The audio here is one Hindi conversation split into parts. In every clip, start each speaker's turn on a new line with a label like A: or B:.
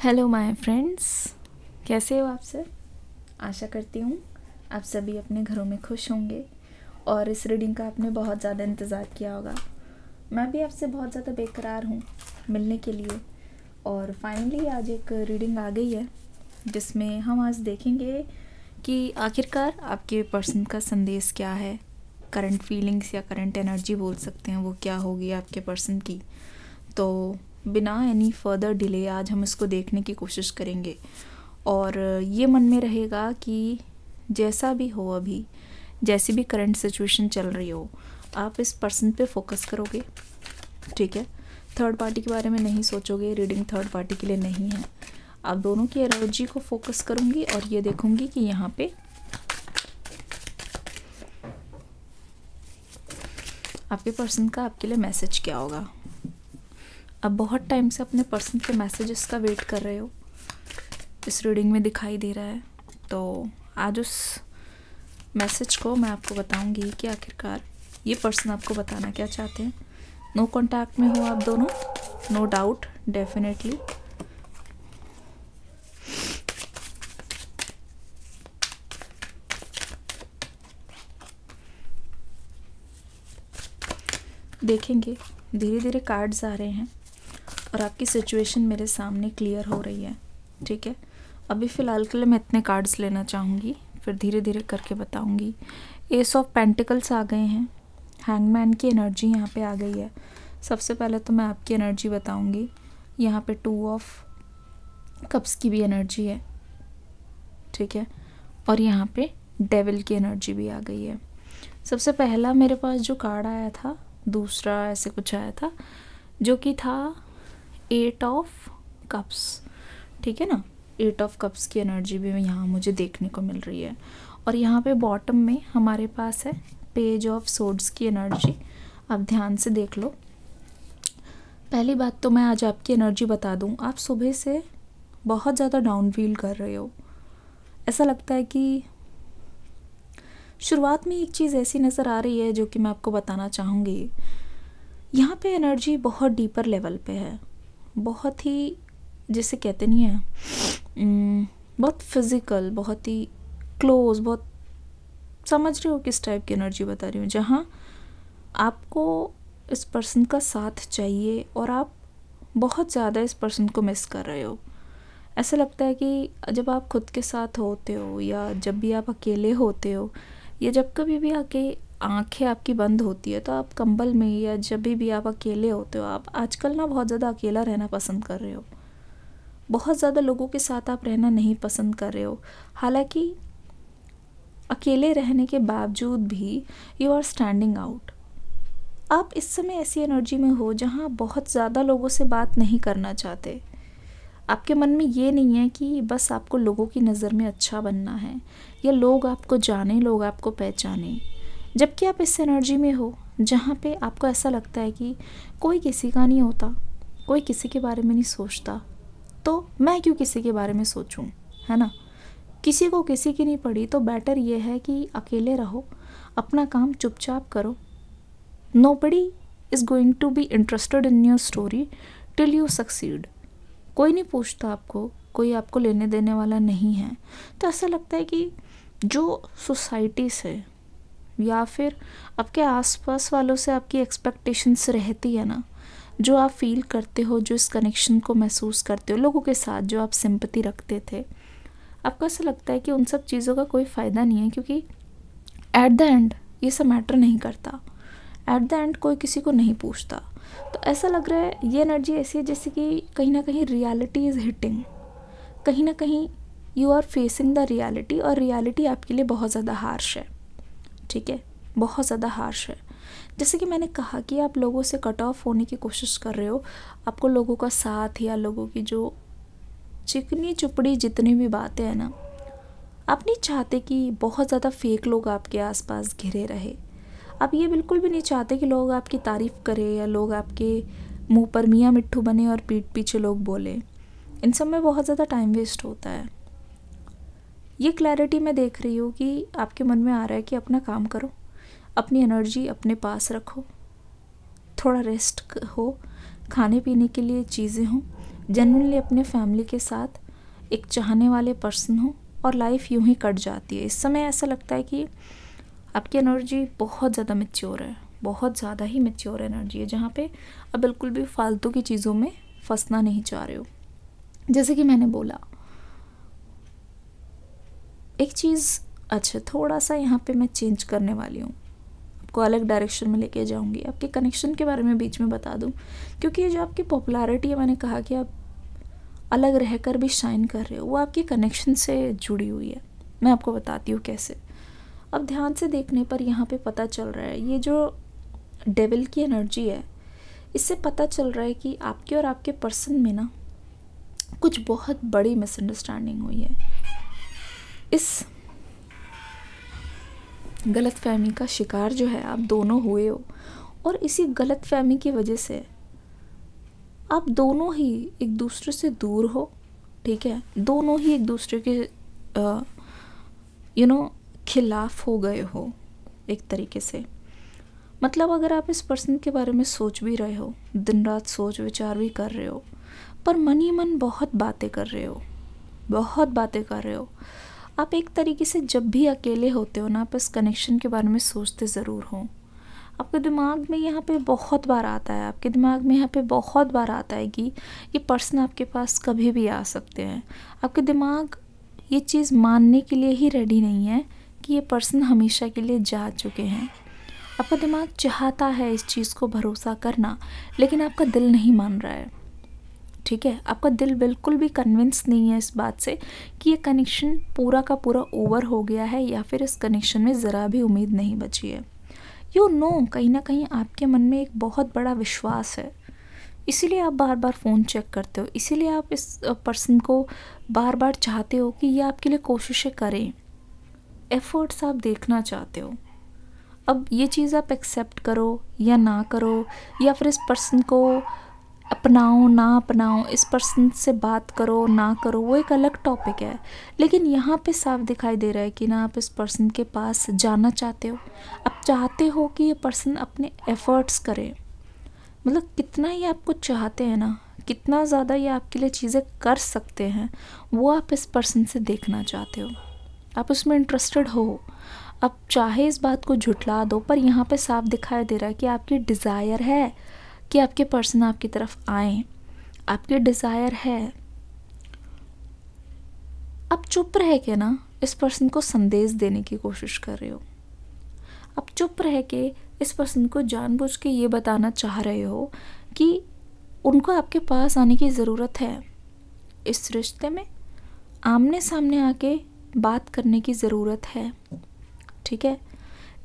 A: हेलो माय फ्रेंड्स, कैसे हो आप सब। आशा करती हूँ आप सभी अपने घरों में खुश होंगे और इस रीडिंग का आपने बहुत ज़्यादा इंतज़ार किया होगा। मैं भी आपसे बहुत ज़्यादा बेकरार हूँ मिलने के लिए और फाइनली आज एक रीडिंग आ गई है जिसमें हम आज देखेंगे कि आखिरकार आपके पर्सन का संदेश क्या है। करंट फीलिंग्स या करंट एनर्जी बोल सकते हैं, वो क्या होगी आपके पर्सन की। तो बिना एनी फर्दर डिले आज हम इसको देखने की कोशिश करेंगे और ये मन में रहेगा कि जैसा भी हो, अभी जैसी भी करंट सिचुएशन चल रही हो, आप इस पर्सन पे फोकस करोगे। ठीक है, थर्ड पार्टी के बारे में नहीं सोचोगे। रीडिंग थर्ड पार्टी के लिए नहीं है। आप दोनों की एनर्जी को फोकस करूँगी और ये देखूँगी कि यहाँ पे आपके पर्सन का आपके लिए मैसेज क्या होगा। अब बहुत टाइम से अपने पर्सन के मैसेजेस का वेट कर रहे हो, इस रीडिंग में दिखाई दे रहा है। तो आज उस मैसेज को मैं आपको बताऊंगी कि आखिरकार ये पर्सन आपको बताना क्या चाहते हैं। नो कांटेक्ट में हो आप दोनों, नो डाउट, डेफिनेटली। देखेंगे, धीरे धीरे कार्ड्स आ रहे हैं और आपकी सिचुएशन मेरे सामने क्लियर हो रही है। ठीक है, अभी फ़िलहाल के लिए मैं इतने कार्ड्स लेना चाहूँगी, फिर धीरे धीरे करके बताऊँगी। एस ऑफ पेंटिकल्स आ गए हैं, हैंगमैन की एनर्जी यहाँ पे आ गई है। सबसे पहले तो मैं आपकी एनर्जी बताऊँगी। यहाँ पे 2 ऑफ कप्स की भी एनर्जी है। ठीक है, और यहाँ पे डेविल की एनर्जी भी आ गई है। सबसे पहला मेरे पास जो कार्ड आया था, दूसरा ऐसे कुछ आया था जो कि था 8 ऑफ कप्स। ठीक है ना, 8 ऑफ कप्स की एनर्जी भी यहाँ मुझे देखने को मिल रही है। और यहाँ पे बॉटम में हमारे पास है पेज ऑफ सोर्ड्स की एनर्जी। आप ध्यान से देख लो। पहली बात तो मैं आज आपकी एनर्जी बता दूँ, आप सुबह से बहुत ज़्यादा डाउन फील कर रहे हो। ऐसा लगता है कि शुरुआत में एक चीज़ ऐसी नज़र आ रही है जो कि मैं आपको बताना चाहूँगी। यहाँ पे एनर्जी बहुत डीपर लेवल पे है, बहुत ही, जैसे कहते नहीं है, बहुत फिज़िकल, बहुत ही क्लोज, बहुत, समझ रहे हो किस टाइप की एनर्जी बता रही हूँ, जहाँ आपको इस पर्सन का साथ चाहिए और आप बहुत ज़्यादा इस पर्सन को मिस कर रहे हो। ऐसा लगता है कि जब आप खुद के साथ होते हो या जब भी आप अकेले होते हो या जब कभी भी आंखें आपकी बंद होती है तो आप कंबल में, या जब भी आप अकेले होते हो, आप आजकल ना बहुत ज़्यादा अकेला रहना पसंद कर रहे हो। बहुत ज़्यादा लोगों के साथ आप रहना नहीं पसंद कर रहे हो। हालांकि अकेले रहने के बावजूद भी यू आर स्टैंडिंग आउट। आप इस समय ऐसी एनर्जी में हो जहाँ बहुत ज़्यादा लोगों से बात नहीं करना चाहते। आपके मन में ये नहीं है कि बस आपको लोगों की नज़र में अच्छा बनना है या लोग आपको जाने, लोग आपको पहचाने। जबकि आप इस एनर्जी में हो जहाँ पे आपको ऐसा लगता है कि कोई किसी का नहीं होता, कोई किसी के बारे में नहीं सोचता, तो मैं क्यों किसी के बारे में सोचूं, है ना। किसी को किसी की नहीं पड़ी, तो बेटर ये है कि अकेले रहो, अपना काम चुपचाप करो। Nobody is going to be interested in your story till you succeed. कोई नहीं पूछता आपको, कोई आपको लेने देने वाला नहीं है। तो ऐसा लगता है कि जो सोसाइटी से या फिर आपके आसपास वालों से आपकी एक्सपेक्टेशंस रहती है ना, जो आप फील करते हो, जो इस कनेक्शन को महसूस करते हो लोगों के साथ, जो आप सिंपैथी रखते थे, आपको ऐसा लगता है कि उन सब चीज़ों का कोई फ़ायदा नहीं है, क्योंकि एट द एंड ये सब मैटर नहीं करता। एट द एंड कोई किसी को नहीं पूछता। तो ऐसा लग रहा है, ये एनर्जी ऐसी है जैसे कि कहीं ना कहीं रियलिटी इज़ हिटिंग, कहीं ना कहीं you are facing the reality, और रियलिटी आपके लिए बहुत ज़्यादा हार्श है। ठीक है, बहुत ज़्यादा हार्श है। जैसे कि मैंने कहा कि आप लोगों से कट ऑफ होने की कोशिश कर रहे हो। आपको लोगों का साथ या लोगों की जो चिकनी चुपड़ी जितनी भी बातें हैं ना, आप नहीं चाहते कि बहुत ज़्यादा फेक लोग आपके आसपास घिरे रहे। आप ये बिल्कुल भी नहीं चाहते कि लोग आपकी तारीफ़ करें या लोग आपके मुंह पर मियाँ मिट्ठू बने और पीठ पीछे लोग बोले। इन सब में बहुत ज़्यादा टाइम वेस्ट होता है। ये क्लैरिटी मैं देख रही हूँ कि आपके मन में आ रहा है कि अपना काम करो, अपनी एनर्जी अपने पास रखो, थोड़ा रेस्ट हो, खाने पीने के लिए चीज़ें हों, जेन्युइनली अपने फैमिली के साथ एक चाहने वाले पर्सन हो और लाइफ यूं ही कट जाती है। इस समय ऐसा लगता है कि आपकी एनर्जी बहुत ज़्यादा मैच्योर है, बहुत ज़्यादा ही मैच्योर एनर्जी है, जहाँ पे अब बिल्कुल भी फालतू की चीज़ों में फंसना नहीं चाह रहे हो। जैसे कि मैंने बोला एक चीज़, अच्छा थोड़ा सा यहाँ पे मैं चेंज करने वाली हूँ, आपको अलग डायरेक्शन में लेके जाऊँगी। आपके कनेक्शन के बारे में बीच में बता दूँ, क्योंकि ये जो आपकी पॉपुलैरिटी है, मैंने कहा कि आप अलग रहकर भी शाइन कर रहे हो, वो आपके कनेक्शन से जुड़ी हुई है। मैं आपको बताती हूँ कैसे। अब ध्यान से देखने पर यहाँ पे पता चल रहा है, ये जो डेविल की एनर्जी है, इससे पता चल रहा है कि आपके और आपके पर्सन में ना कुछ बहुत बड़ी मिसअंडरस्टैंडिंग हुई है। इस गलतफहमी का शिकार जो है आप दोनों हुए हो, और इसी गलतफहमी की वजह से आप दोनों ही एक दूसरे से दूर हो, ठीक है, दोनों ही एक दूसरे के खिलाफ हो गए हो एक तरीके से। मतलब अगर आप इस पर्सन के बारे में सोच भी रहे हो, दिन रात सोच विचार भी कर रहे हो, पर मन ही मन बहुत बातें कर रहे हो, बहुत बातें कर रहे हो। आप एक तरीके से जब भी अकेले होते हो ना, आप इस कनेक्शन के बारे में सोचते ज़रूर हो। आपके दिमाग में यहाँ पे बहुत बार आता है, आपके दिमाग में यहाँ पे बहुत बार आता है कि ये पर्सन आपके पास कभी भी आ सकते हैं। आपके दिमाग ये चीज़ मानने के लिए ही रेडी नहीं है कि ये पर्सन हमेशा के लिए जा चुके हैं। आपका दिमाग चाहता है इस चीज़ को भरोसा करना, लेकिन आपका दिल नहीं मान रहा है, ठीक है। आपका दिल बिल्कुल भी कन्विंस नहीं है इस बात से कि ये कनेक्शन पूरा का पूरा ओवर हो गया है, या फिर इस कनेक्शन में ज़रा भी उम्मीद नहीं बची है। कहीं ना कहीं आपके मन में एक बहुत बड़ा विश्वास है, इसीलिए आप बार बार फ़ोन चेक करते हो, इसीलिए आप इस पर्सन को बार बार चाहते हो कि ये आपके लिए कोशिशें करें, एफ़र्ट्स आप देखना चाहते हो। अब ये चीज़ आप एक्सेप्ट करो या ना करो, या फिर इस पर्सन को अपनाओ ना अपनाओ, इस पर्सन से बात करो ना करो, वो एक अलग टॉपिक है। लेकिन यहाँ पे साफ दिखाई दे रहा है कि ना आप इस पर्सन के पास जाना चाहते हो। आप चाहते हो कि ये पर्सन अपने एफ़र्ट्स करे, मतलब कितना ही आपको चाहते हैं ना, कितना ज़्यादा ये आपके लिए चीज़ें कर सकते हैं, वो आप इस पर्सन से देखना चाहते हो, आप उसमें इंटरेस्टेड हो। आप चाहे इस बात को झुठला दो, पर यहाँ पे साफ दिखाई दे रहा है कि आपकी डिज़ायर है कि आपके पर्सन आपकी तरफ आए, आपकी डिज़ायर है। आप चुप रह के ना इस पर्सन को संदेश देने की कोशिश कर रहे हो, आप चुप रह के इस पर्सन को जानबूझ के ये बताना चाह रहे हो कि उनको आपके पास आने की ज़रूरत है, इस रिश्ते में आमने सामने आके बात करने की ज़रूरत है, ठीक है।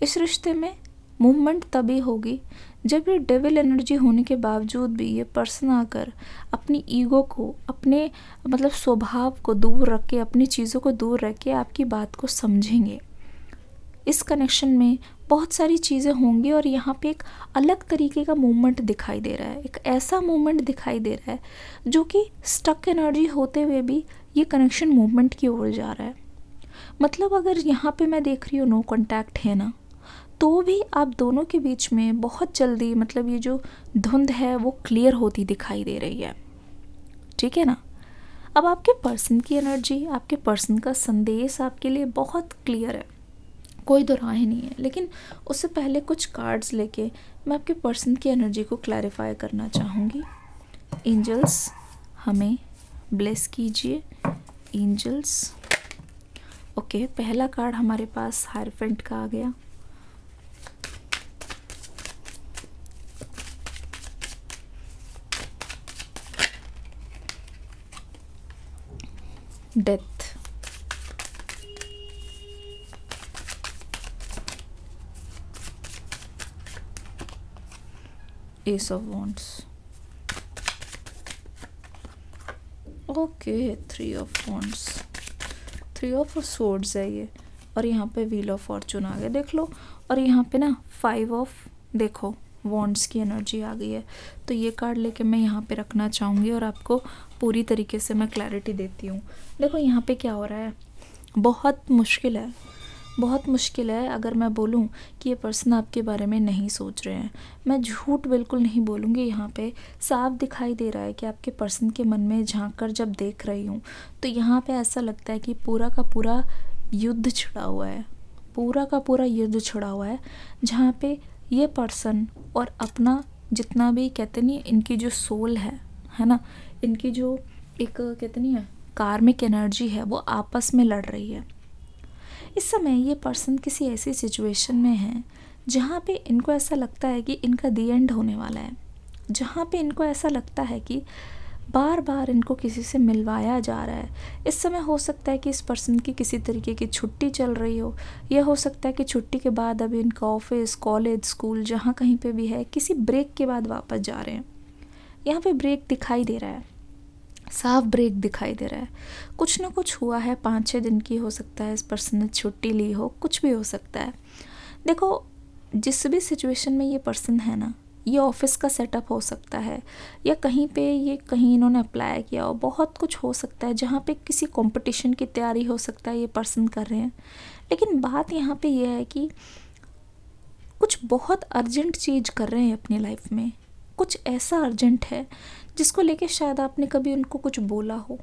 A: इस रिश्ते में मूवमेंट तभी होगी जब ये डेविल एनर्जी होने के बावजूद भी ये पर्सन आकर अपनी ईगो को, अपने मतलब स्वभाव को दूर रख के, अपनी चीज़ों को दूर रख के आपकी बात को समझेंगे। इस कनेक्शन में बहुत सारी चीज़ें होंगी, और यहाँ पे एक अलग तरीके का मूवमेंट दिखाई दे रहा है, एक ऐसा मूवमेंट दिखाई दे रहा है जो कि स्टक एनर्जी होते हुए भी ये कनेक्शन मूवमेंट की ओर जा रहा है। मतलब अगर यहाँ पे मैं देख रही हूँ नो कॉन्टैक्ट है ना, तो भी आप दोनों के बीच में बहुत जल्दी, मतलब ये जो धुंध है वो क्लियर होती दिखाई दे रही है, ठीक है ना। अब आपके पर्सन की एनर्जी, आपके पर्सन का संदेश आपके लिए बहुत क्लियर है, कोई दो राह नहीं है। लेकिन उससे पहले कुछ कार्ड्स लेके मैं आपके पर्सन की एनर्जी को क्लैरिफाई करना चाहूँगी। एंजल्स हमें ब्लेस कीजिए, एंजल्स। ओके, पहला कार्ड हमारे पास हायरफेंट का आ गया। Death, S of wands, okay, three of wands, three of swords है ये, और यहाँ पे व्हील ऑफ फॉर्चून आ गया, देख लो। और यहाँ पे ना फाइव ऑफ, देखो वॉन्ड्स की एनर्जी आ गई है। तो ये कार्ड लेके मैं यहाँ पे रखना चाहूँगी और आपको पूरी तरीके से मैं क्लैरिटी देती हूँ। देखो यहाँ पे क्या हो रहा है, बहुत मुश्किल है, बहुत मुश्किल है अगर मैं बोलूं कि ये पर्सन आपके बारे में नहीं सोच रहे हैं। मैं झूठ बिल्कुल नहीं बोलूँगी, यहाँ पे साफ दिखाई दे रहा है कि आपके पर्सन के मन में झांक कर जब देख रही हूँ तो यहाँ पे ऐसा लगता है कि पूरा का पूरा युद्ध छिड़ा हुआ है, पूरा का पूरा युद्ध छिड़ा हुआ है, जहाँ पे ये पर्सन और अपना जितना भी कहते नहीं इनकी जो सोल है ना, इनकी जो एक कहते नहीं है कार्मिक एनर्जी है, वो आपस में लड़ रही है। इस समय ये पर्सन किसी ऐसी सिचुएशन में है जहाँ पे इनको ऐसा लगता है कि इनका दी एंड होने वाला है, जहाँ पे इनको ऐसा लगता है कि बार बार इनको किसी से मिलवाया जा रहा है। इस समय हो सकता है कि इस पर्सन की किसी तरीके की छुट्टी चल रही हो, या हो सकता है कि छुट्टी के बाद अभी इनका ऑफिस, कॉलेज, स्कूल जहाँ कहीं पे भी है, किसी ब्रेक के बाद वापस जा रहे हैं। यहाँ पे ब्रेक दिखाई दे रहा है, साफ ब्रेक दिखाई दे रहा है। कुछ ना कुछ हुआ है, 5-6 दिन की हो सकता है इस पर्सन ने छुट्टी ली हो, कुछ भी हो सकता है। देखो, जिस भी सिचुएशन में ये पर्सन है ना, ये ऑफिस का सेटअप हो सकता है, या कहीं पे ये कहीं इन्होंने अप्लाई किया हो, बहुत कुछ हो सकता है, जहाँ पे किसी कंपटीशन की तैयारी हो सकता है ये पर्सन कर रहे हैं। लेकिन बात यहाँ पे ये है कि कुछ बहुत अर्जेंट चीज़ कर रहे हैं अपनी लाइफ में, कुछ ऐसा अर्जेंट है जिसको लेके शायद आपने कभी उनको कुछ बोला हो,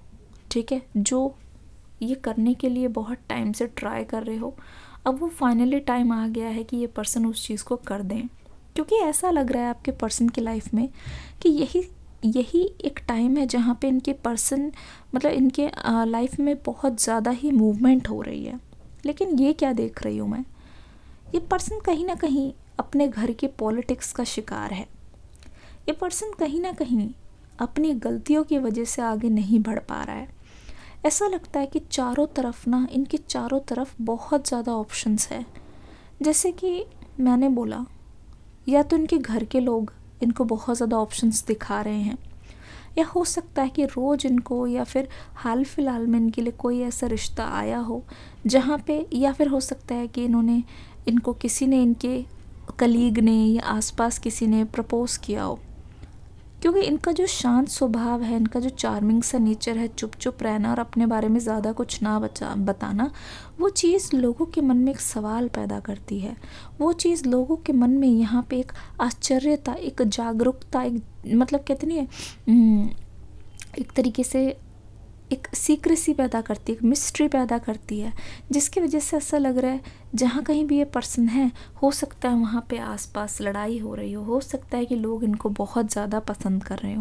A: ठीक है, जो ये करने के लिए बहुत टाइम से ट्राई कर रहे हो। अब वो फाइनली टाइम आ गया है कि ये पर्सन उस चीज़ को कर दें, क्योंकि ऐसा लग रहा है आपके पर्सन की लाइफ में कि यही एक टाइम है जहाँ पे इनके पर्सन मतलब इनके लाइफ में बहुत ज़्यादा ही मूवमेंट हो रही है। लेकिन ये क्या देख रही हूँ मैं, ये पर्सन कहीं ना कहीं अपने घर के पॉलिटिक्स का शिकार है। ये पर्सन कहीं ना कहीं अपनी गलतियों की वजह से आगे नहीं बढ़ पा रहा है। ऐसा लगता है कि चारों तरफ ना, इनके चारों तरफ बहुत ज़्यादा ऑप्शंस है। जैसे कि मैंने बोला, या तो इनके घर के लोग इनको बहुत ज़्यादा ऑप्शंस दिखा रहे हैं, या हो सकता है कि रोज़ इनको या फिर हाल फिलहाल में इनके लिए कोई ऐसा रिश्ता आया हो जहाँ पे, या फिर हो सकता है कि इनको किसी ने, इनके कलीग ने या आसपास किसी ने प्रपोज किया हो। क्योंकि इनका जो शांत स्वभाव है, इनका जो चार्मिंग सा नेचर है, चुप चुप रहना और अपने बारे में ज़्यादा कुछ ना बताना, वो चीज़ लोगों के मन में एक सवाल पैदा करती है। वो चीज़ लोगों के मन में यहाँ पे एक आश्चर्यता, एक जागरूकता, एक मतलब कहते नहीं है, एक तरीके से एक सीक्रेसी पैदा करती है, एक मिस्ट्री पैदा करती है, जिसकी वजह से ऐसा लग रहा है जहाँ कहीं भी ये पर्सन है, हो सकता है वहाँ पे आसपास लड़ाई हो रही हो सकता है कि लोग इनको बहुत ज़्यादा पसंद कर रहे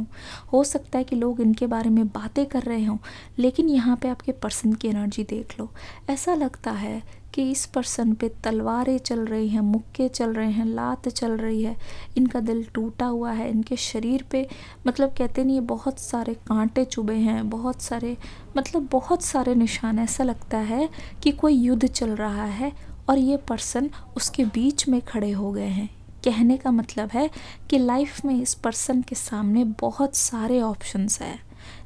A: हो सकता है कि लोग इनके बारे में बातें कर रहे हों। लेकिन यहाँ पे आपके पर्सन की एनर्जी देख लो, ऐसा लगता है कि इस पर्सन पे तलवारें चल रही हैं, मुक्के चल रहे हैं, लात चल रही है, इनका दिल टूटा हुआ है, इनके शरीर पे मतलब कहते नहीं, बहुत सारे कांटे चुभे हैं, बहुत सारे निशान। ऐसा लगता है कि कोई युद्ध चल रहा है और ये पर्सन उसके बीच में खड़े हो गए हैं। कहने का मतलब है कि लाइफ में इस पर्सन के सामने बहुत सारे ऑप्शंस हैं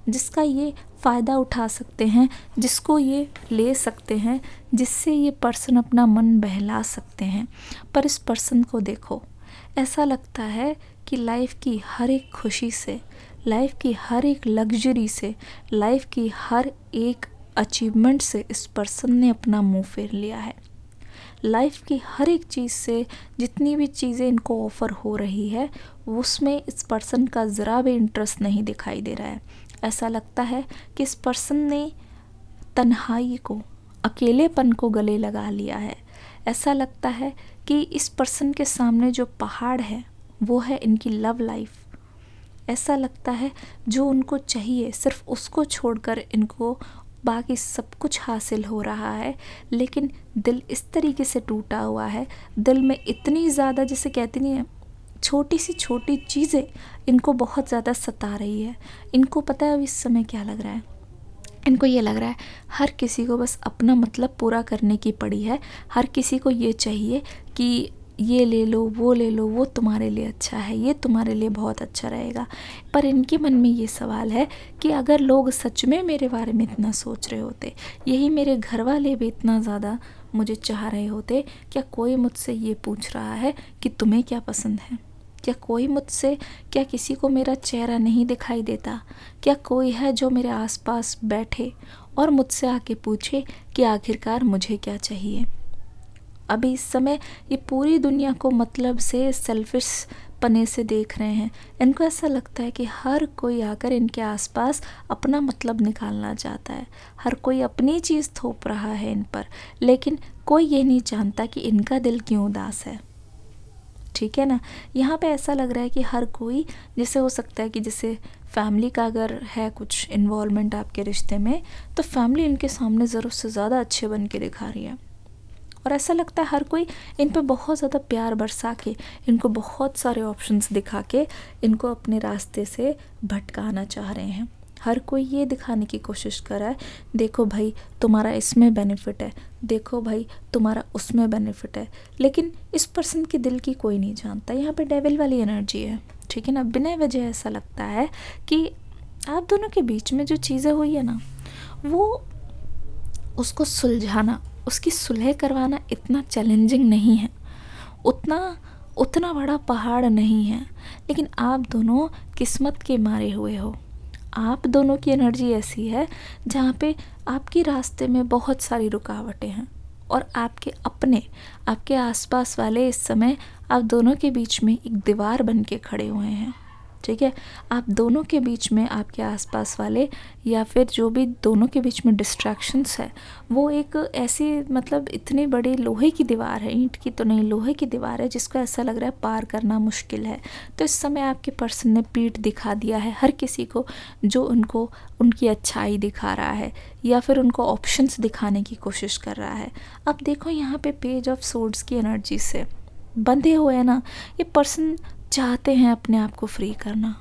A: जिसका ये फ़ायदा उठा सकते हैं, जिसको ये ले सकते हैं, जिससे ये पर्सन अपना मन बहला सकते हैं। पर इस पर्सन को देखो, ऐसा लगता है कि लाइफ की हर एक खुशी से, लाइफ की हर एक लग्जरी से, लाइफ की हर एक अचीवमेंट से इस पर्सन ने अपना मुंह फेर लिया है। लाइफ की हर एक चीज़ से, जितनी भी चीज़ें इनको ऑफ़र हो रही है, उसमें इस पर्सन का ज़रा भी इंटरेस्ट नहीं दिखाई दे रहा है। ऐसा लगता है कि इस पर्सन ने तन्हाई को, अकेलेपन को गले लगा लिया है। ऐसा लगता है कि इस पर्सन के सामने जो पहाड़ है वो है इनकी लव लाइफ। ऐसा लगता है जो उनको चाहिए सिर्फ उसको छोड़कर इनको बाकी सब कुछ हासिल हो रहा है, लेकिन दिल इस तरीके से टूटा हुआ है, दिल में इतनी ज़्यादा, जैसे कहती नहीं है, छोटी सी छोटी चीज़ें इनको बहुत ज़्यादा सता रही है। इनको पता है अब इस समय क्या लग रहा है, इनको ये लग रहा है हर किसी को बस अपना मतलब पूरा करने की पड़ी है। हर किसी को ये चाहिए कि ये ले लो, वो तुम्हारे लिए अच्छा है, ये तुम्हारे लिए बहुत अच्छा रहेगा। पर इनके मन में ये सवाल है कि अगर लोग सच में मेरे बारे में इतना सोच रहे होते, यही मेरे घर वाले भी इतना ज़्यादा मुझे चाह रहे होते, क्या कोई मुझसे ये पूछ रहा है कि तुम्हें क्या पसंद है? क्या किसी को मेरा चेहरा नहीं दिखाई देता? क्या कोई है जो मेरे आसपास बैठे और मुझसे आके पूछे कि आखिरकार मुझे क्या चाहिए? अभी इस समय ये पूरी दुनिया को मतलब से सेल्फिश पने से देख रहे हैं। इनको ऐसा लगता है कि हर कोई आकर इनके आसपास अपना मतलब निकालना चाहता है, हर कोई अपनी चीज़ थोप रहा है इन पर, लेकिन कोई ये नहीं जानता कि इनका दिल क्यों उदास है। ठीक है ना। यहाँ पे ऐसा लग रहा है कि हर कोई, जैसे हो सकता है कि जैसे फैमिली का अगर है कुछ इन्वॉल्वमेंट आपके रिश्ते में, तो फैमिली इनके सामने ज़रूरत से ज़्यादा अच्छे बन के दिखा रही है, और ऐसा लगता है हर कोई इन पे बहुत ज़्यादा प्यार बरसा के, इनको बहुत सारे ऑप्शंस दिखा के इनको अपने रास्ते से भटकाना चाह रहे हैं। हर कोई ये दिखाने की कोशिश कर रहा है, देखो भाई तुम्हारा इसमें बेनिफिट है, देखो भाई तुम्हारा उसमें बेनिफिट है, लेकिन इस पर्सन के दिल की कोई नहीं जानता। यहाँ पे डेविल वाली एनर्जी है, ठीक है ना। बिना वजह ऐसा लगता है कि आप दोनों के बीच में जो चीज़ें हुई है ना, वो उसको सुलझाना, उसकी सुलह करवाना इतना चैलेंजिंग नहीं है, उतना बड़ा पहाड़ नहीं है, लेकिन आप दोनों किस्मत के मारे हुए हो। आप दोनों की एनर्जी ऐसी है जहाँ पे आपके रास्ते में बहुत सारी रुकावटें हैं, और आपके आसपास वाले इस समय आप दोनों के बीच में एक दीवार बन के खड़े हुए हैं। ठीक है, आप दोनों के बीच में आपके आसपास वाले या फिर जो भी दोनों के बीच में डिस्ट्रैक्शंस है, वो एक ऐसी मतलब इतनी बड़ी लोहे की दीवार है, ईंट की तो नहीं, लोहे की दीवार है, जिसको ऐसा लग रहा है पार करना मुश्किल है। तो इस समय आपके पर्सन ने पीठ दिखा दिया है हर किसी को जो उनको उनकी अच्छाई दिखा रहा है या फिर उनको ऑप्शंस दिखाने की कोशिश कर रहा है। अब देखो यहाँ पे पेज ऑफ सोर्ड्स की एनर्जी से बंधे हुए हैं ना, ये पर्सन चाहते हैं अपने आप को फ्री करना,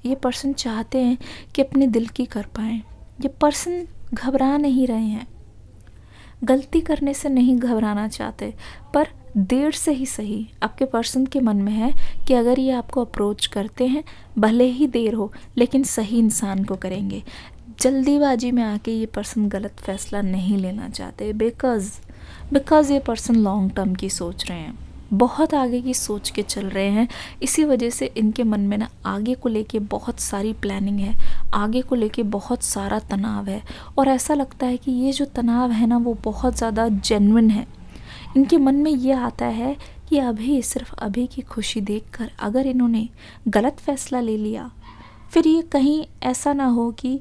A: ये पर्सन चाहते हैं कि अपने दिल की कर पाएँ। ये पर्सन घबरा नहीं रहे हैं, गलती करने से नहीं घबराना चाहते, पर देर से ही सही आपके पर्सन के मन में है कि अगर ये आपको अप्रोच करते हैं, भले ही देर हो, लेकिन सही इंसान को करेंगे। जल्दीबाजी में आके ये पर्सन गलत फैसला नहीं लेना चाहते, बिकॉज़ ये पर्सन लॉन्ग टर्म की सोच रहे हैं, बहुत आगे की सोच के चल रहे हैं। इसी वजह से इनके मन में ना आगे को लेके बहुत सारी प्लानिंग है, आगे को लेके बहुत सारा तनाव है, और ऐसा लगता है कि ये जो तनाव है ना वो बहुत ज़्यादा जेन्युइन है। इनके मन में ये आता है कि अभी सिर्फ अभी की खुशी देखकर अगर इन्होंने गलत फैसला ले लिया, फिर ये कहीं ऐसा ना हो कि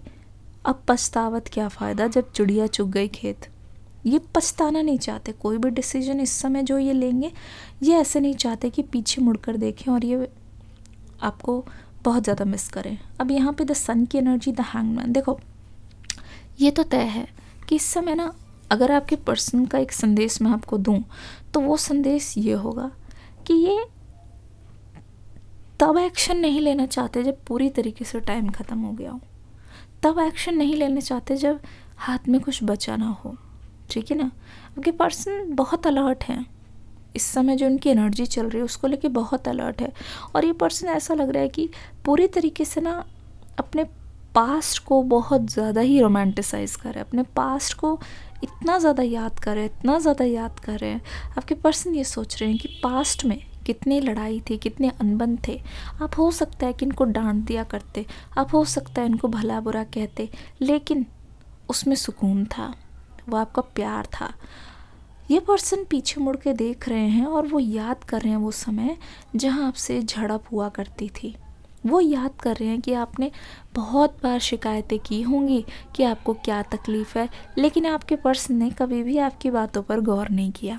A: अब पछतावत क्या फ़ायदा जब चिड़िया चुग गई खेत। ये पछताना नहीं चाहते, कोई भी डिसीजन इस समय जो ये लेंगे, ये ऐसे नहीं चाहते कि पीछे मुड़कर देखें और ये आपको बहुत ज़्यादा मिस करें। अब यहाँ पे द सन की एनर्जी, द हैंगमैन, देखो ये तो तय है कि इस समय ना अगर आपके पर्सन का एक संदेश मैं आपको दूं, तो वो संदेश ये होगा कि ये तब एक्शन नहीं लेना चाहते जब पूरी तरीके से टाइम ख़त्म हो गया हो, तब एक्शन नहीं लेना चाहते जब हाथ में कुछ बचा ना हो। ठीक है ना। आपके पर्सन बहुत अलर्ट हैं इस समय, जो उनकी एनर्जी चल रही है उसको लेके बहुत अलर्ट है, और ये पर्सन ऐसा लग रहा है कि पूरी तरीके से ना अपने पास्ट को बहुत ज़्यादा ही रोमांटिसाइज कर रहे हैं, अपने पास्ट को इतना ज़्यादा याद कर रहे हैं, इतना ज़्यादा याद कर रहे हैं। आपके पर्सन ये सोच रहे हैं कि पास्ट में कितनी लड़ाई थी, कितने अनबन थे। आप हो सकता है कि इनको डांट दिया करते, आप हो सकता है इनको भला बुरा कहते, लेकिन उसमें सुकून था, वो आपका प्यार था। ये पर्सन पीछे मुड़ के देख रहे हैं और वो याद कर रहे हैं वो समय जहाँ आपसे झड़प हुआ करती थी। वो याद कर रहे हैं कि आपने बहुत बार शिकायतें की होंगी कि आपको क्या तकलीफ़ है, लेकिन आपके पर्सन ने कभी भी आपकी बातों पर गौर नहीं किया।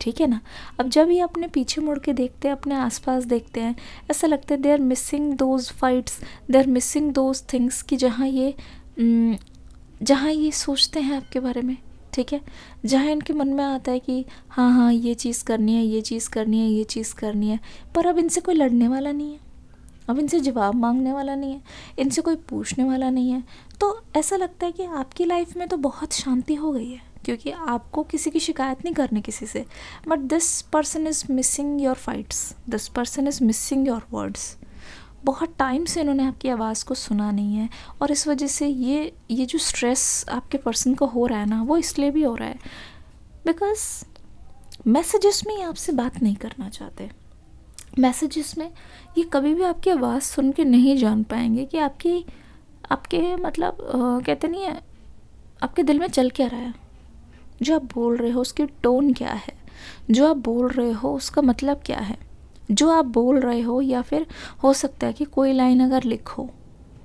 A: ठीक है ना। अब जब ये अपने पीछे मुड़ के देखते हैं, अपने आसपास देखते हैं, ऐसा लगता है they are missing those fights, they are missing those things कि जहाँ ये सोचते हैं आपके बारे में। ठीक है, जहाँ इनके मन में आता है कि हाँ हाँ ये चीज़ करनी है, ये चीज़ करनी है, ये चीज़ करनी है, पर अब इनसे कोई लड़ने वाला नहीं है, अब इनसे जवाब मांगने वाला नहीं है, इनसे कोई पूछने वाला नहीं है। तो ऐसा लगता है कि आपकी लाइफ में तो बहुत शांति हो गई है, क्योंकि आपको किसी की शिकायत नहीं करनी किसी से, but this person is missing your fights, this person is missing your words. बहुत टाइम से इन्होंने आपकी आवाज़ को सुना नहीं है, और इस वजह से ये जो स्ट्रेस आपके पर्सन को हो रहा है ना, वो इसलिए भी हो रहा है बिकॉज़ मैसेजेस में ये आपसे बात नहीं करना चाहते। मैसेजेस में ये कभी भी आपकी आवाज़ सुन के नहीं जान पाएंगे कि आपके मतलब कहते नहीं है आपके दिल में चल क्या रहा है, जो आप बोल रहे हो उसकी टोन क्या है, जो आप बोल रहे हो उसका मतलब क्या है, जो आप बोल रहे हो, या फिर हो सकता है कि कोई लाइन अगर लिखो,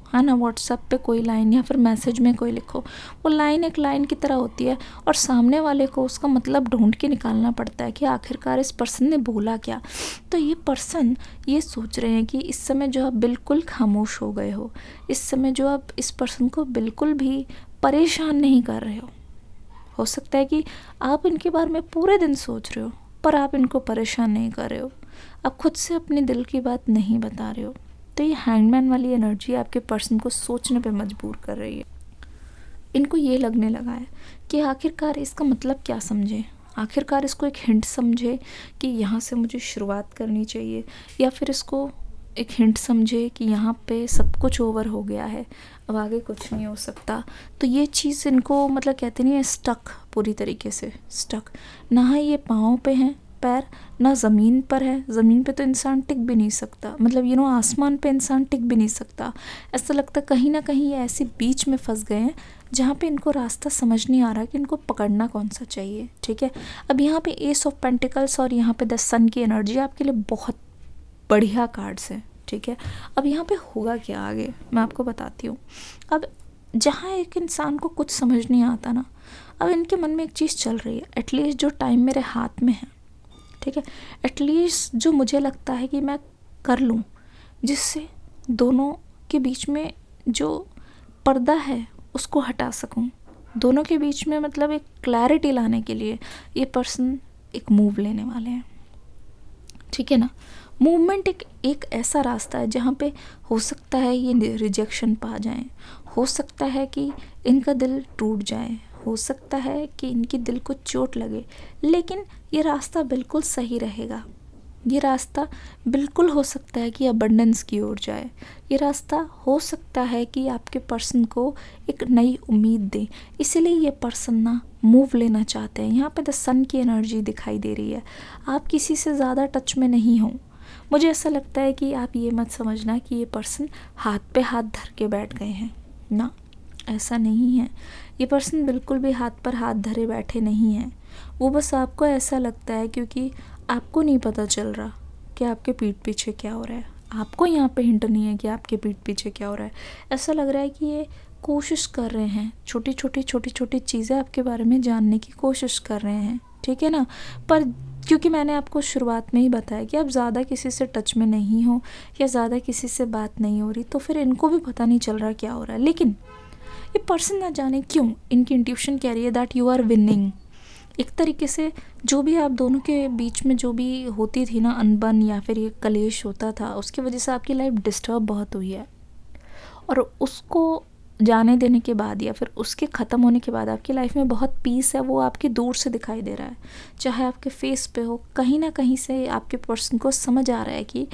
A: है ना, व्हाट्सएप पे कोई लाइन या फिर मैसेज में कोई लिखो, वो लाइन एक लाइन की तरह होती है और सामने वाले को उसका मतलब ढूंढ के निकालना पड़ता है कि आखिरकार इस पर्सन ने बोला क्या। तो ये पर्सन ये सोच रहे हैं कि इस समय जो आप बिल्कुल खामोश हो गए हो, इस समय जो आप इस पर्सन को बिल्कुल भी परेशान नहीं कर रहे हो सकता है कि आप इनके बारे में पूरे दिन सोच रहे हो पर आप इनको परेशान नहीं कर रहे हो, आप खुद से अपने दिल की बात नहीं बता रहे हो। तो ये हैंगमैन वाली एनर्जी आपके पर्सन को सोचने पे मजबूर कर रही है। इनको ये लगने लगा है कि आखिरकार इसका मतलब क्या समझे, आखिरकार इसको एक हिंट समझे कि यहाँ से मुझे शुरुआत करनी चाहिए, या फिर इसको एक हिंट समझे कि यहाँ पे सब कुछ ओवर हो गया है, अब आगे कुछ नहीं हो सकता। तो ये चीज़ इनको मतलब कहते नहीं है स्टक, पूरी तरीके से स्टक, ना ही ये पाँव पे हैं पैर, ना ज़मीन पर है, ज़मीन पे तो इंसान टिक भी नहीं सकता, मतलब आसमान पे इंसान टिक भी नहीं सकता। ऐसा लगता कहीं ना कहीं ये ऐसे बीच में फंस गए हैं जहाँ पे इनको रास्ता समझ नहीं आ रहा कि इनको पकड़ना कौन सा चाहिए। ठीक है, अब यहाँ पे एस ऑफ पेंटिकल्स और यहाँ पे द सन की एनर्जी आपके लिए बहुत बढ़िया कार्ड्स है। ठीक है, अब यहाँ पे होगा क्या आगे मैं आपको बताती हूँ। अब जहाँ एक इंसान को कुछ समझ नहीं आता ना, अब इनके मन में एक चीज़ चल रही है, एटलीस्ट जो टाइम मेरे हाथ में है, ठीक है, एटलीस्ट जो मुझे लगता है कि मैं कर लूँ जिससे दोनों के बीच में जो पर्दा है उसको हटा सकूँ, दोनों के बीच में मतलब एक क्लैरिटी लाने के लिए ये पर्सन एक मूव लेने वाले हैं। ठीक है ना, मूवमेंट एक ऐसा रास्ता है जहाँ पे हो सकता है ये रिजेक्शन पा जाएं, हो सकता है कि इनका दिल टूट जाए, हो सकता है कि इनकी दिल को चोट लगे, लेकिन ये रास्ता बिल्कुल सही रहेगा। ये रास्ता बिल्कुल हो सकता है कि अबंडेंस की ओर जाए, ये रास्ता हो सकता है कि आपके पर्सन को एक नई उम्मीद दे। इसीलिए ये पर्सन ना मूव लेना चाहते हैं। यहाँ पे द सन की एनर्जी दिखाई दे रही है, आप किसी से ज़्यादा टच में नहीं हो। मुझे ऐसा लगता है कि आप ये मत समझना कि ये पर्सन हाथ पे हाथ धर के बैठ गए हैं ना, ऐसा नहीं है। ये पर्सन बिल्कुल भी हाथ पर हाथ धरे बैठे नहीं हैं। वो बस आपको ऐसा लगता है क्योंकि आपको नहीं पता चल रहा कि आपके पीठ पीछे क्या हो रहा है, आपको यहाँ पे हिंट नहीं है कि आपके पीठ पीछे क्या हो रहा है। ऐसा लग रहा है कि ये कोशिश कर रहे हैं, छोटी छोटी चीज़ें आपके बारे में जानने की कोशिश कर रहे हैं। ठीक है ना, पर क्योंकि मैंने आपको शुरुआत में ही बताया कि आप ज़्यादा किसी से टच में नहीं हो या ज़्यादा किसी से बात नहीं हो रही, तो फिर इनको भी पता नहीं चल रहा क्या हो रहा है। लेकिन ये पर्सन ना जाने क्यों इनकी इंट्यूशन कह रही है दैट यू आर विनिंग। एक तरीके से जो भी आप दोनों के बीच में जो भी होती थी ना अनबन या फिर ये कलेश होता था, उसकी वजह से आपकी लाइफ डिस्टर्ब बहुत हुई है, और उसको जाने देने के बाद या फिर उसके ख़त्म होने के बाद आपकी लाइफ में बहुत पीस है, वो आपके दूर से दिखाई दे रहा है, चाहे आपके फेस पे हो। कहीं ना कहीं से आपके पर्सन को समझ आ रहा है कि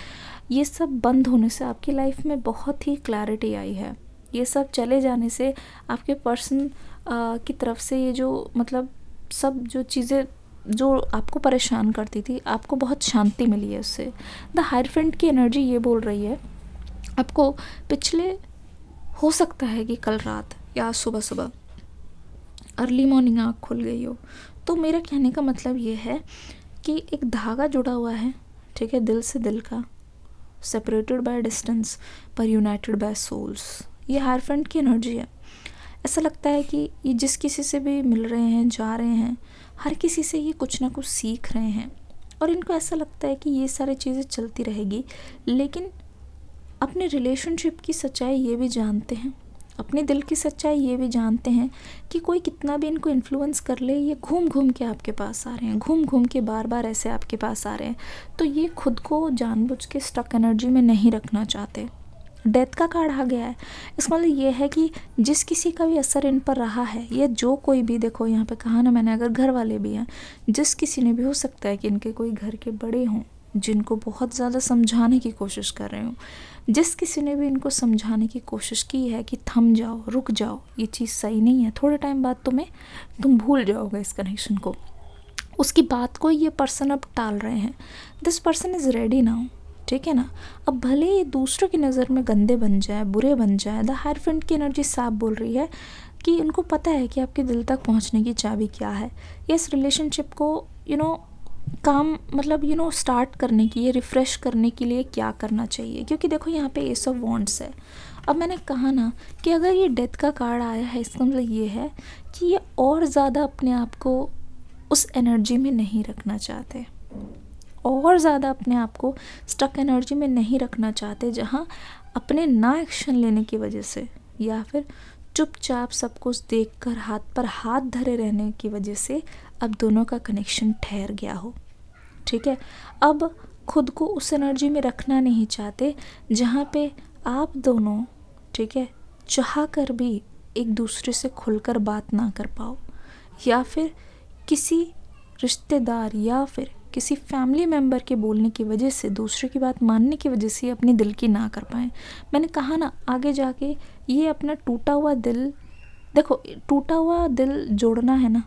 A: ये सब बंद होने से आपकी लाइफ में बहुत ही क्लैरिटी आई है। ये सब चले जाने से आपके पर्सन की तरफ से ये जो मतलब सब जो चीज़ें जो आपको परेशान करती थी, आपको बहुत शांति मिली है उससे। द हायरफेंट की एनर्जी ये बोल रही है आपको पिछले, हो सकता है कि कल रात या सुबह अर्ली मॉर्निंग आँख खुल गई हो, तो मेरा कहने का मतलब ये है कि एक धागा जुड़ा हुआ है, ठीक है, दिल से दिल का, सेपरेटेड बाय डिस्टेंस पर यूनाइटेड बाय सोल्स। ये हायरफेंट की एनर्जी है। ऐसा लगता है कि ये जिस किसी से भी मिल रहे हैं, जा रहे हैं, हर किसी से ये कुछ ना कुछ सीख रहे हैं, और इनको ऐसा लगता है कि ये सारी चीज़ें चलती रहेगी, लेकिन अपने रिलेशनशिप की सच्चाई ये भी जानते हैं, अपने दिल की सच्चाई ये भी जानते हैं कि कोई कितना भी इनको इन्फ्लुएंस कर ले, ये घूम घूम के आपके पास आ रहे हैं, घूम घूम के बार बार ऐसे आपके पास आ रहे हैं। तो ये खुद को जानबूझ के स्टक एनर्जी में नहीं रखना चाहते। डेथ का कार्ड आ गया है, इसका मतलब ये है कि जिस किसी का भी असर इन पर रहा है, ये जो कोई भी, देखो यहाँ पे कहा ना मैंने, अगर घर वाले भी हैं, जिस किसी ने भी, हो सकता है कि इनके कोई घर के बड़े हों जिनको बहुत ज़्यादा समझाने की कोशिश कर रहे हो, जिस किसी ने भी इनको समझाने की कोशिश की है कि थम जाओ, रुक जाओ, ये चीज़ सही नहीं है, थोड़े टाइम बाद तुम भूल जाओगे इस कनेक्शन को, उसकी बात को ये पर्सन अब टाल रहे हैं। This person is ready now. ठीक है ना, अब भले ये दूसरों की नज़र में गंदे बन जाए, बुरे बन जाए, द हायरफेंट की एनर्जी साफ बोल रही है कि उनको पता है कि आपके दिल तक पहुंचने की चाबी क्या है। ये इस रिलेशनशिप को काम मतलब स्टार्ट करने की, ये रिफ़्रेश करने के लिए क्या करना चाहिए, क्योंकि देखो यहाँ पे एस ऑफ वॉन्ड्स है। अब मैंने कहा ना कि अगर ये डेथ का कार्ड आया है, इसका मतलब ये है कि ये और ज़्यादा अपने आप को उस एनर्जी में नहीं रखना चाहते, और ज़्यादा अपने आप को स्टक एनर्जी में नहीं रखना चाहते, जहाँ अपने ना एक्शन लेने की वजह से या फिर चुपचाप सब कुछ देखकर हाथ पर हाथ धरे रहने की वजह से अब दोनों का कनेक्शन ठहर गया हो। ठीक है, अब खुद को उस एनर्जी में रखना नहीं चाहते जहाँ पे आप दोनों, ठीक है, चाह कर भी एक दूसरे से खुलकर बात ना कर पाओ, या फिर किसी रिश्तेदार या फिर किसी फैमिली मेम्बर के बोलने की वजह से, दूसरे की बात मानने की वजह से अपने दिल की ना कर पाएँ। मैंने कहा ना आगे जाके ये अपना टूटा हुआ दिल, देखो टूटा हुआ दिल जोड़ना है ना,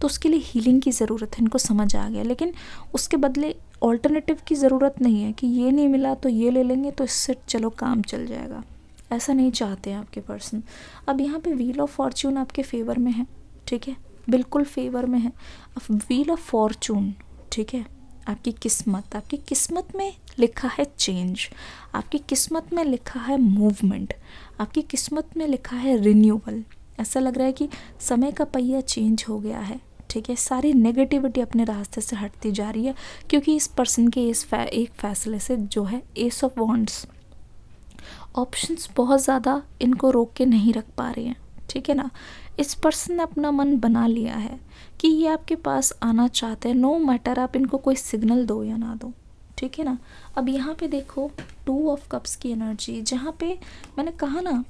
A: तो उसके लिए हीलिंग की ज़रूरत है, इनको समझ आ गया। लेकिन उसके बदले ऑल्टरनेटिव की ज़रूरत नहीं है कि ये नहीं मिला तो ये ले लेंगे तो इससे चलो काम चल जाएगा, ऐसा नहीं चाहते हैं आपके पर्सन। अब यहाँ पे व्हील ऑफ फॉर्च्यून आपके फेवर में है, ठीक है, बिल्कुल फेवर में है। अब व्हील ऑफ फॉर्च्यून, ठीक है, आपकी किस्मत में लिखा है चेंज, आपकी किस्मत में लिखा है मूवमेंट, आपकी किस्मत में लिखा है रिन्यूअल। ऐसा लग रहा है कि समय का पहिया चेंज हो गया है, ठीक है, सारी नेगेटिविटी अपने रास्ते से हटती जा रही है, क्योंकि इस पर्सन के एक फैसले से जो है एस ऑफ वॉन्ड्स, ऑप्शंस बहुत ज़्यादा इनको रोक के नहीं रख पा रहे हैं, ठीक है ना। इस पर्सन ने अपना मन बना लिया है कि ये आपके पास आना चाहते हैं, नो मैटर आप इनको कोई सिग्नल दो या ना दो, ठीक है ना। अब यहाँ पे देखो 2 ऑफ कप्स की एनर्जी, जहाँ पे मैंने कहा ना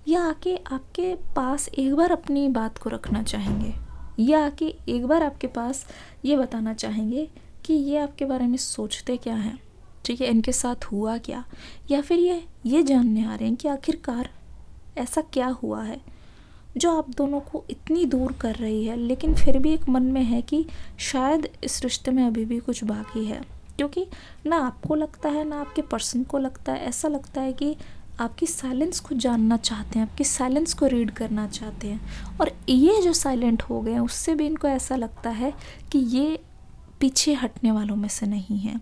A: ये आके आपके पास एक बार अपनी बात को रखना चाहेंगे, या आके एक बार आपके पास ये बताना चाहेंगे कि ये आपके बारे में सोचते क्या हैं, ठीक है, इनके साथ हुआ क्या, या फिर ये जानने आ रहे हैं कि आखिरकार ऐसा क्या हुआ है जो आप दोनों को इतनी दूर कर रही है, लेकिन फिर भी एक मन में है कि शायद इस रिश्ते में अभी भी कुछ बाकी है। क्योंकि ना आपको लगता है ना आपके पर्सन को लगता है, ऐसा लगता है कि आपकी साइलेंस को जानना चाहते हैं, आपकी साइलेंस को रीड करना चाहते हैं, और ये जो साइलेंट हो गए हैं उससे भी इनको ऐसा लगता है कि ये पीछे हटने वालों में से नहीं है,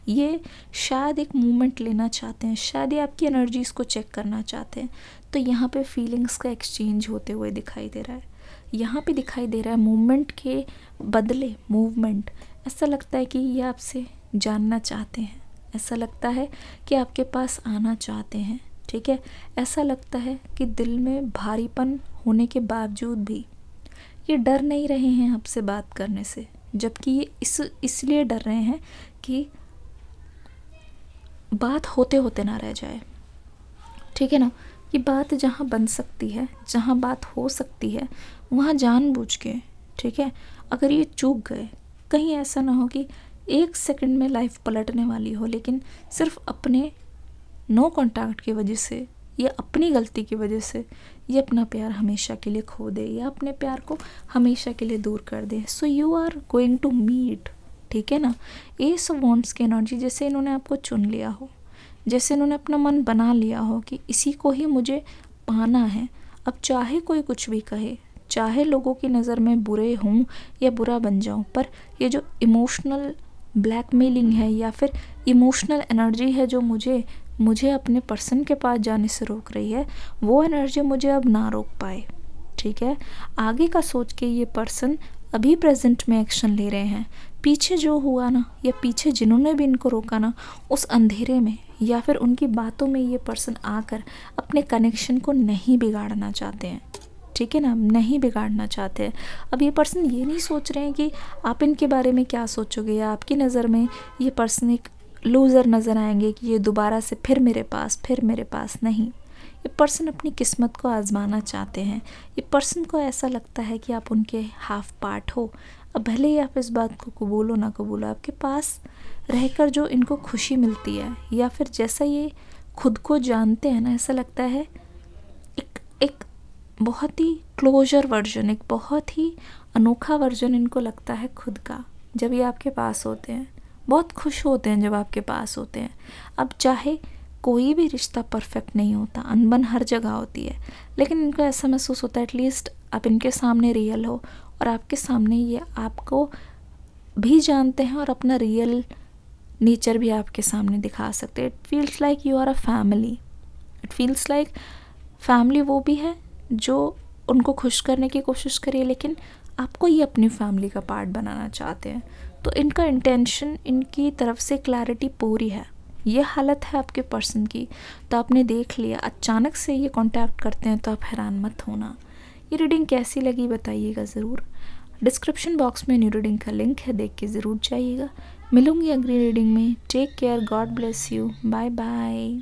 A: ये शायद एक मूवमेंट लेना चाहते हैं, शायद ये आपकी एनर्जीज़ को चेक करना चाहते हैं। तो यहाँ पे फीलिंग्स का एक्सचेंज होते हुए दिखाई दे रहा है, यहाँ पे दिखाई दे रहा है मूवमेंट के बदले मूवमेंट। ऐसा लगता है कि ये आपसे जानना चाहते हैं, ऐसा लगता है कि आपके पास आना चाहते हैं, ठीक है, ऐसा लगता है कि दिल में भारीपन होने के बावजूद भी ये डर नहीं रहे हैं आपसे बात करने से, जबकि ये इसलिए डर रहे हैं कि बात होते होते ना रह जाए, ठीक है ना। कि बात जहाँ बन सकती है, जहाँ बात हो सकती है, वहाँ जानबूझ के, ठीक है, अगर ये चूक गए, कहीं ऐसा ना हो कि 1 सेकंड में लाइफ पलटने वाली हो, लेकिन सिर्फ अपने नो कॉन्टैक्ट की वजह से या अपनी गलती की वजह से ये अपना प्यार हमेशा के लिए खो दे या अपने प्यार को हमेशा के लिए दूर कर दे। So you are going to meet, ठीक है ना। एस ऑफ वॉन्ड्स की एनर्जी, जैसे इन्होंने आपको चुन लिया हो, जैसे इन्होंने अपना मन बना लिया हो कि इसी को ही मुझे पाना है। अब चाहे कोई कुछ भी कहे, चाहे लोगों की नज़र में बुरे हूँ या बुरा बन जाऊँ, पर ये जो इमोशनल ब्लैकमेलिंग है या फिर इमोशनल एनर्जी है जो मुझे अपने पर्सन के पास जाने से रोक रही है, वो एनर्जी मुझे अब ना रोक पाए, ठीक है। आगे का सोच के ये पर्सन अभी प्रेजेंट में एक्शन ले रहे हैं। पीछे जो हुआ ना, या पीछे जिन्होंने भी इनको रोका ना, उस अंधेरे में या फिर उनकी बातों में ये पर्सन आकर अपने कनेक्शन को नहीं बिगाड़ना चाहते हैं, ठीक है ना, नहीं बिगाड़ना चाहते हैं। अब ये पर्सन ये नहीं सोच रहे हैं कि आप इनके बारे में क्या सोचोगे, या आपकी नज़र में ये पर्सन एक लूज़र नज़र आएंगे कि ये दोबारा से फिर मेरे पास नहीं। ये पर्सन अपनी किस्मत को आजमाना चाहते हैं। ये पर्सन को ऐसा लगता है कि आप उनके हाफ पार्ट हो। अब भले ही आप इस बात को कबूलो ना कबूलो, आपके पास रहकर जो इनको खुशी मिलती है, या फिर जैसा ये खुद को जानते हैं ना, ऐसा लगता है एक बहुत ही क्लोजर वर्जन, एक बहुत ही अनोखा वर्जन इनको लगता है खुद का, जब ये आपके पास होते हैं। बहुत खुश होते हैं जब आपके पास होते हैं। अब चाहे कोई भी रिश्ता परफेक्ट नहीं होता, अनबन हर जगह होती है, लेकिन इनको ऐसा महसूस होता है एटलीस्ट आप इनके सामने रियल हो और आपके सामने ये आपको भी जानते हैं और अपना रियल नेचर भी आपके सामने दिखा सकते हैं। It feels like you are a family. It feels like family वो भी है जो उनको खुश करने की कोशिश करिए, लेकिन आपको ये अपनी फैमिली का पार्ट बनाना चाहते हैं। तो इनका इंटेंशन, इनकी तरफ से क्लैरिटी पूरी है। ये हालत है आपके पर्सन की, तो आपने देख लिया, अचानक से ये कांटेक्ट करते हैं तो आप हैरान मत होना। ये रीडिंग कैसी लगी बताइएगा ज़रूर। डिस्क्रिप्शन बॉक्स में न्यू रीडिंग का लिंक है, देख के ज़रूर जाइएगा। मिलूंगी अगली रीडिंग में। Take care, God bless you, bye bye.